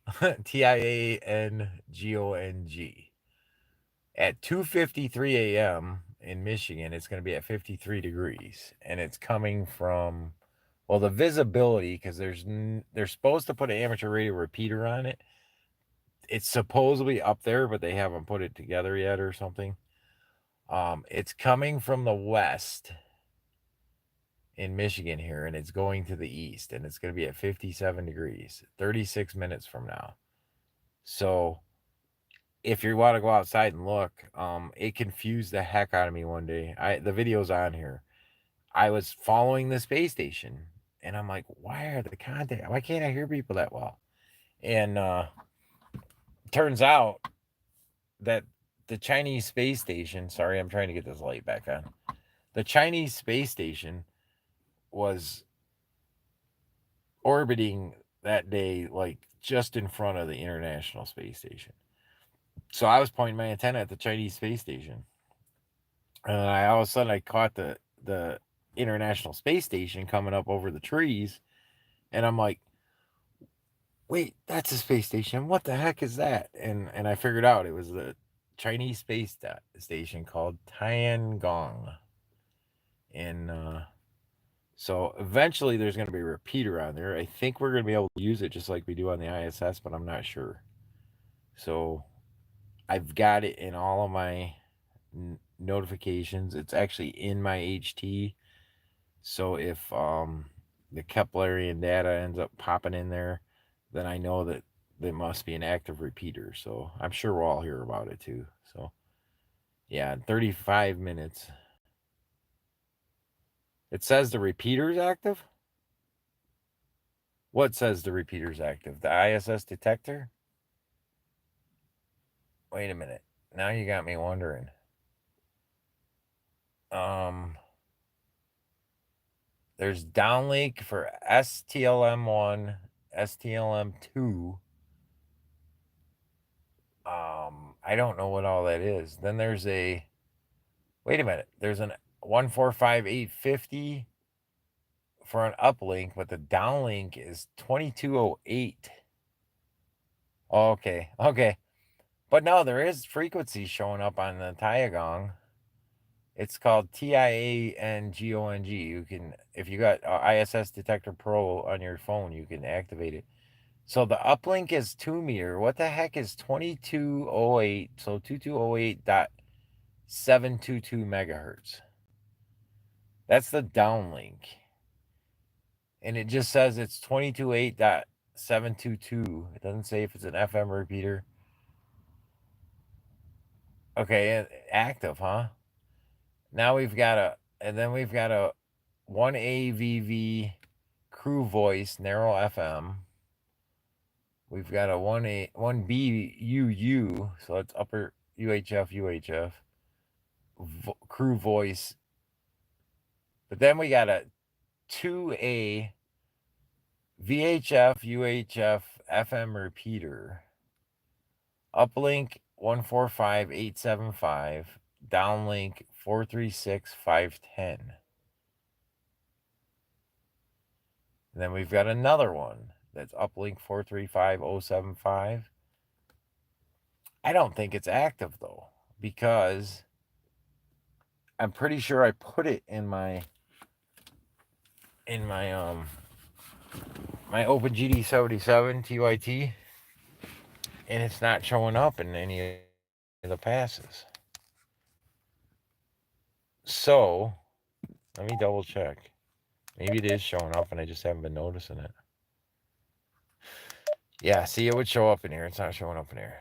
S1: Tiangong. At 2:53 a.m. in Michigan, it's going to be at 53 degrees, and it's coming from, well, the visibility, because they're supposed to put an amateur radio repeater on it. It's supposedly up there, but they haven't put it together yet or something. It's coming from the west in Michigan here, and it's going to the east, and it's going to be at 57 degrees 36 minutes from now. So if you want to go outside and look, it confused the heck out of me one day. The video's on here. I was following the space station, and I'm like, why can't I hear people that well? And turns out that the Chinese space station, sorry, I'm trying to get this light back on. The Chinese space station was orbiting that day, like just in front of the International Space Station. So I was pointing my antenna at the Chinese space station, and all of a sudden I caught the International Space Station coming up over the trees, and I'm like, "Wait, that's a space station. What the heck is that?" And I figured out it was the Chinese space station called Tiangong, and so eventually there's going to be a repeater on there. I think we're going to be able to use it just like we do on the ISS, but I'm not sure. So I've got it in all of my notifications. It's actually in my HT. So if the Keplerian data ends up popping in there, then I know that there must be an active repeater. So I'm sure we'll all hear about it too. So yeah, in 35 minutes. It says the repeater's active? What says the repeater's active? The ISS detector? Wait a minute. Now you got me wondering. There's downlink for STLM1, STLM2. I don't know what all that is. Then there's wait a minute. There's an 145850 for an uplink, but the downlink is 2208. Oh, okay. But no, there is frequency showing up on the Tiagong. It's called TIANGONG. You can, if you got ISS Detector Pro on your phone, you can activate it. So the uplink is 2 meter. What the heck is 2208? So 2208.722 megahertz. That's the downlink. And it just says it's 2208.722. It doesn't say if it's an FM repeater. Okay, active, huh? Now we've got a 1AVV crew voice narrow FM. We've got a 1BUU, so it's upper UHF crew voice. But then we got a 2A VHF UHF FM repeater. Uplink 145.875, downlink 436.510. And then we've got another one that's uplink 435.075. I don't think it's active though, because I'm pretty sure I put it in my my OpenGD77 TYT, and it's not showing up in any of the passes. So let me double check. Maybe it is showing up and I just haven't been noticing it. Yeah, see, it would show up in here. It's not showing up in here.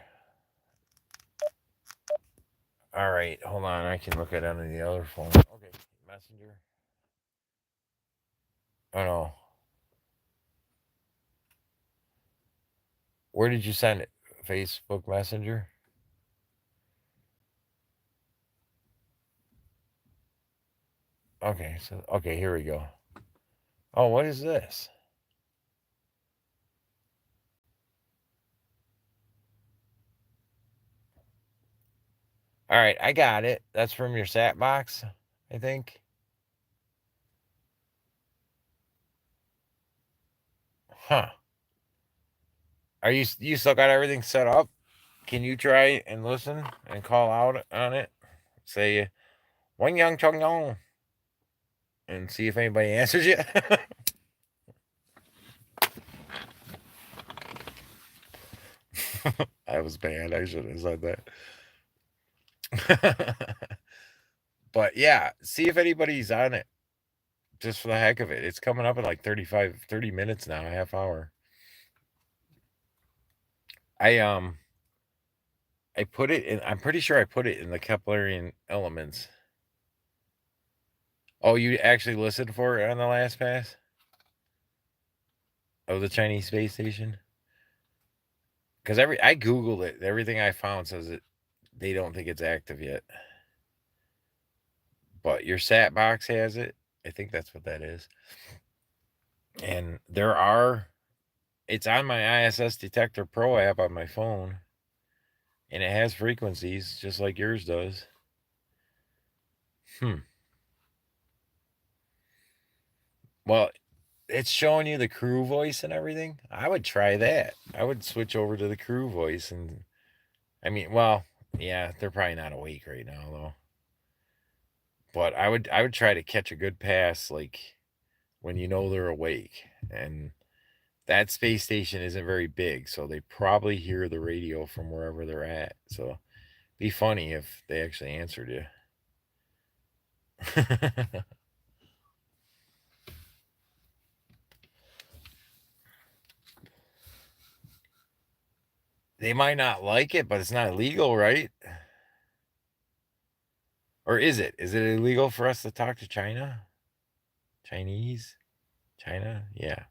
S1: All right, hold on. I can look at it on the other phone. Okay, Messenger. Oh no. Where did you send it? Facebook Messenger? Okay, so okay, here we go. Oh, what is this? All right, I got it. That's from your sat box, I think. Huh. Are you still got everything set up? Can you try and listen and call out on it? Say one young chung yong and see if anybody answers you. That was bad. I should have said that. But yeah, see if anybody's on it. Just for the heck of it. It's coming up in like 30 minutes now, a half hour. I put it in, I'm pretty sure I put it in the Keplerian elements. Oh, you actually listened for it on the last pass? Of the Chinese space station? Because I Googled it. Everything I found says that they don't think it's active yet. But your sat box has it. I think that's what that is. And it's on my ISS Detector Pro app on my phone. And it has frequencies just like yours does. Well, it's showing you the crew voice and everything. I would try that. I would switch over to the crew voice, and I mean, well, yeah, they're probably not awake right now though. But I would try to catch a good pass like when you know they're awake. And that space station isn't very big, so they probably hear the radio from wherever they're at. So be funny if they actually answered you. They might not like it, but it's not illegal, right? Or is it? Is it illegal for us to talk to China? Chinese? China? Yeah.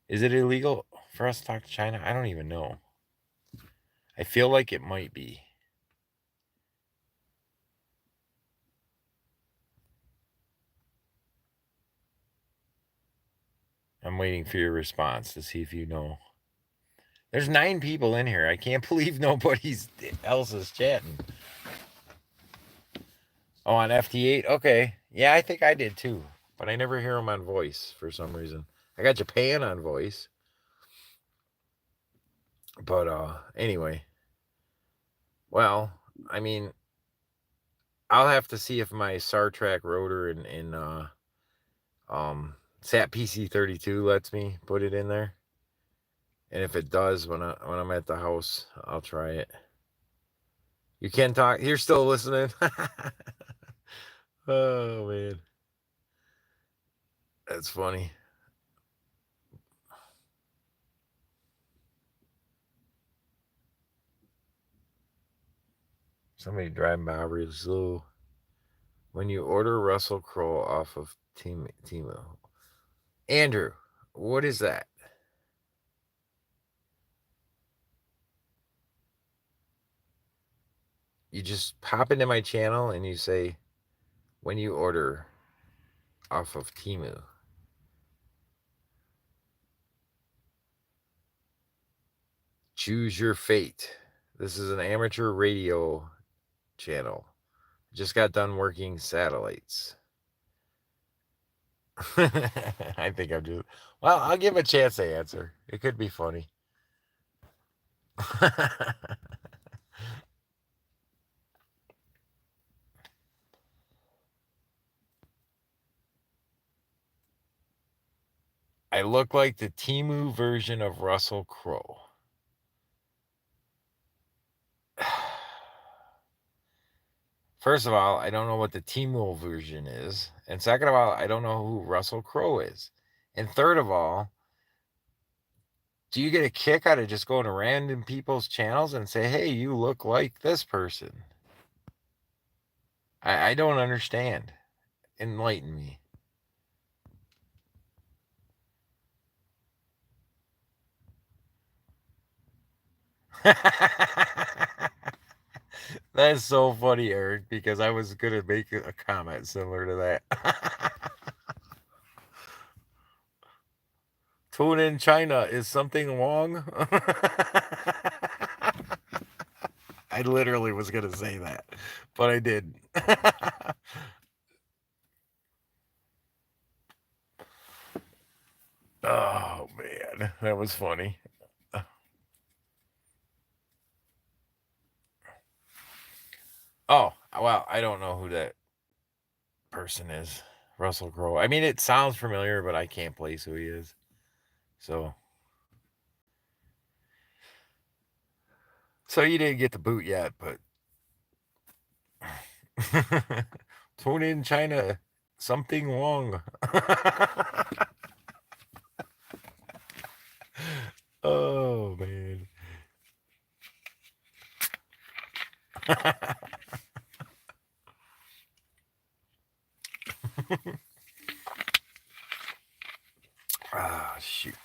S1: Is it illegal for us to talk to China? I don't even know. I feel like it might be. I'm waiting for your response to see if you know. There's 9 people in here. I can't believe nobody's else is chatting. Oh, on FT8? Okay. Yeah, I think I did too. but I never hear them on voice for some reason. I got Japan on voice, but anyway, well, I mean, I'll have to see if my Star Trek rotor in Sat PC32 lets me put it in there. And if it does, when I'm at the house, I'll try it. You can talk. You're still listening. Oh man, that's funny. Somebody driving by really slow. When you order Russell Crowe off of Timu, Andrew, what is that? You just pop into my channel and you say, when you order off of Timu. Choose your fate. This is an amateur radio channel. Just got done working satellites. I think I'm just. Well, I'll give a chance to answer. It could be funny. I look like the Timu version of Russell Crowe. First of all, I don't know what the Timu version is. And second of all, I don't know who Russell Crowe is. And third of all, do you get a kick out of just going to random people's channels and say, hey, you look like this person? I don't understand. Enlighten me. That's so funny, Eric, because I was going to make a comment similar to that. Tune in China. Is something wrong? I literally was going to say that, but I didn't. Oh, man. That was funny. Oh, well, I don't know who that person is. Russell Crowe. I mean, it sounds familiar, but I can't place who he is. So you didn't get the boot yet, but tune in China. Something wrong. Oh man. Ah, shoot.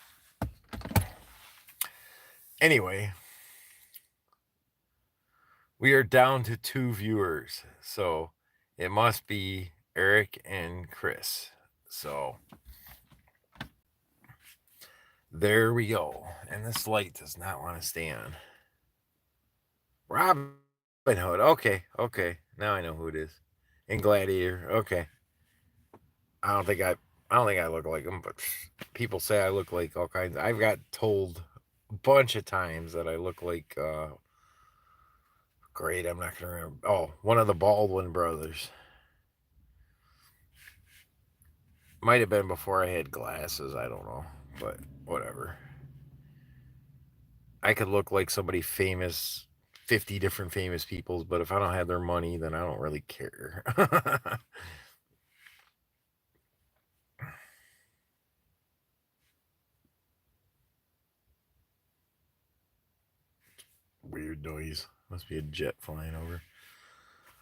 S1: Anyway, we are down to 2 viewers, so it must be Eric and Chris. So there we go. And this light does not want to stay on. Robin Hood. Okay. Now I know who it is. And Gladiator. Okay. I don't think I look like him, but people say I look like all kinds. I've got told a bunch of times that I look like great, I'm not gonna remember. Oh, one of the Baldwin brothers. Might have been before I had glasses, I don't know. But whatever. I could look like somebody famous, 50 different famous peoples, but if I don't have their money, then I don't really care. Weird noise. Must be a jet flying over.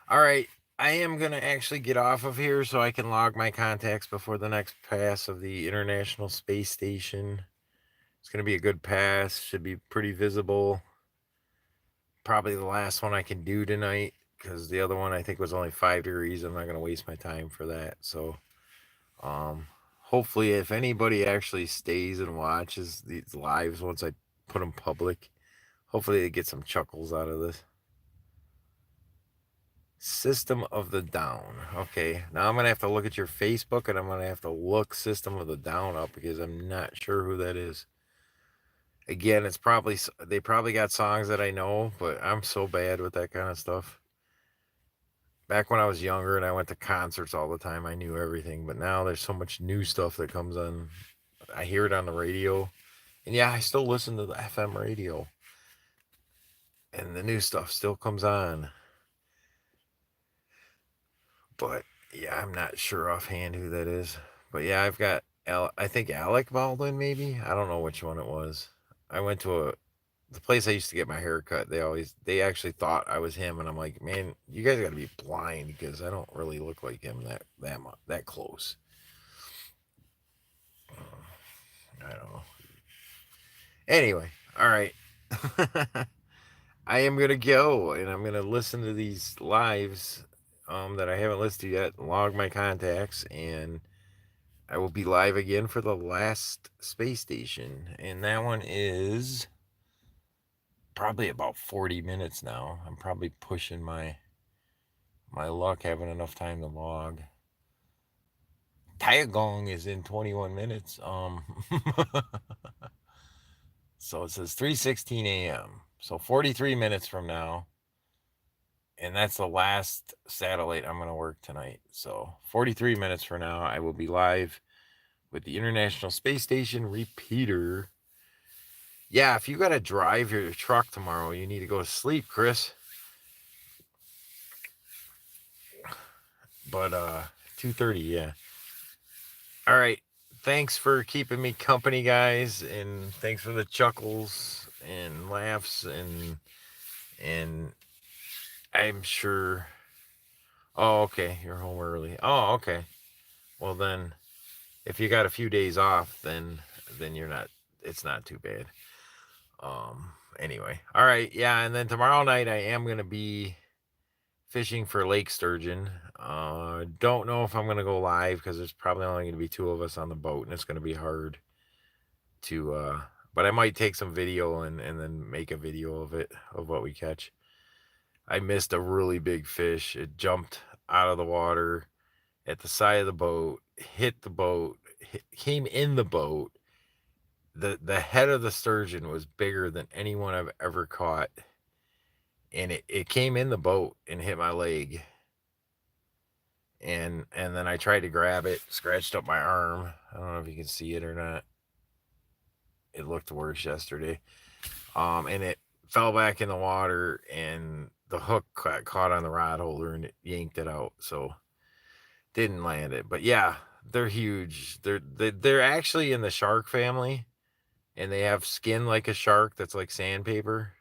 S1: All right. I am going to actually get off of here so I can log my contacts before the next pass of the International Space Station. It's going to be a good pass. Should be pretty visible. Probably the last one I can do tonight because the other one I think was only 5 degrees. I'm not going to waste my time for that. So, hopefully, if anybody actually stays and watches these lives once I put them public, hopefully they get some chuckles out of this. System of the Down. Okay, now I'm gonna have to look at your Facebook, and I'm gonna have to look System of the Down up because I'm not sure who that is. Again, it's probably they probably got songs that I know, but I'm so bad with that kind of stuff. Back when I was younger and I went to concerts all the time, I knew everything. But now there's so much new stuff that comes on. I hear it on the radio, and yeah, I still listen to the FM radio, and the new stuff still comes on. But yeah, I'm not sure offhand who that is. But yeah, I've got I think Alec Baldwin maybe. I don't know which one it was. I went to the place I used to get my hair cut. They actually thought I was him, and I'm like, man, you guys got to be blind because I don't really look like him that close. I don't know. Anyway, all right. I am gonna go and I'm gonna listen to these lives that I haven't listened to yet. Log my contacts, and I will be live again for the last space station, and that one is probably about 40 minutes now. I'm probably pushing my luck having enough time to log. Taegong is in 21 minutes. So it says 3:16 a.m. So 43 minutes from now, and that's the last satellite I'm going to work tonight. So 43 minutes from now, I will be live with the International Space Station repeater. Yeah, if you got to drive your truck tomorrow, you need to go to sleep, Chris. But 2:30, yeah. All right. Thanks for keeping me company, guys, and thanks for the chuckles and laughs, and I'm sure. Oh, okay, you're home early. Oh, okay. Well then, if you got a few days off, then you're not. It's not too bad. Anyway, all right, yeah, and then tomorrow night I am gonna be fishing for lake sturgeon. Don't know if I'm gonna go live because there's probably only gonna be two of us on the boat, and it's gonna be hard to. But I might take some video and then make a video of it of what we catch. I missed a really big fish. It jumped out of the water at the side of the boat, hit the boat, came in the boat. The head of the sturgeon was bigger than anyone I've ever caught, and it came in the boat and hit my leg. And then I tried to grab it, scratched up my arm. I don't know if you can see it or not. It looked worse yesterday. And it fell back in the water, and the hook got caught on the rod holder and it yanked it out. So didn't land it. But yeah, they're huge. They're actually in the shark family, and they have skin like a shark that's like sandpaper.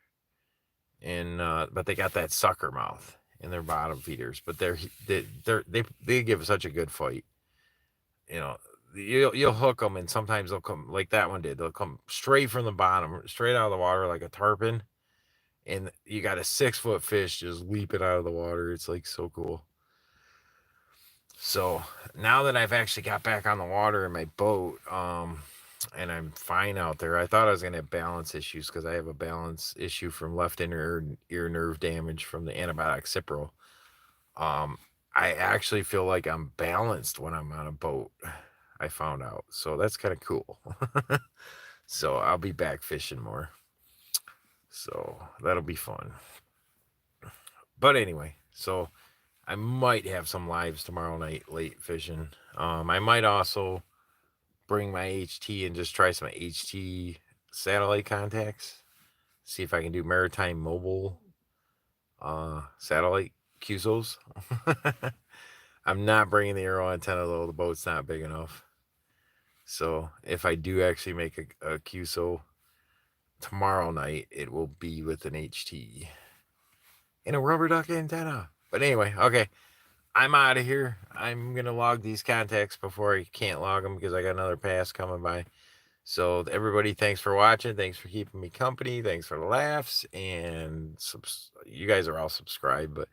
S1: And but they got that sucker mouth in their bottom feeders. But they give such a good fight. You know, you'll hook them, and sometimes they'll come like that one did. They'll come straight from the bottom, straight out of the water like a tarpon, and you got a 6-foot fish just leaping out of the water. It's like so cool. So now that I've actually got back on the water in my boat, and I'm fine out there, I thought I was gonna have balance issues because I have a balance issue from left inner ear nerve damage from the antibiotic Cipro. I actually feel like I'm balanced when I'm on a boat. I found out, so that's kind of cool. So I'll be back fishing more. So that'll be fun. But anyway, so I might have some lives tomorrow night late fishing. I might also bring my HT and just try some HT satellite contacts. See if I can do maritime mobile satellite QSOs. I'm not bringing the aero antenna though. The boat's not big enough. So if I do actually make a QSO tomorrow night, it will be with an HT and a rubber duck antenna. But anyway, okay, I'm out of here. I'm gonna log these contacts before I can't log them because I got another pass coming by. So everybody, thanks for watching. Thanks for keeping me company. Thanks for the laughs, and you guys are all subscribed. But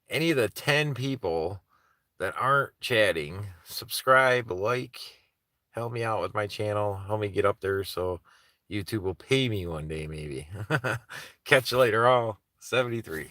S1: any of the 10 people that aren't chatting, subscribe, like, help me out with my channel, help me get up there so YouTube will pay me one day maybe. Catch you later, all 73.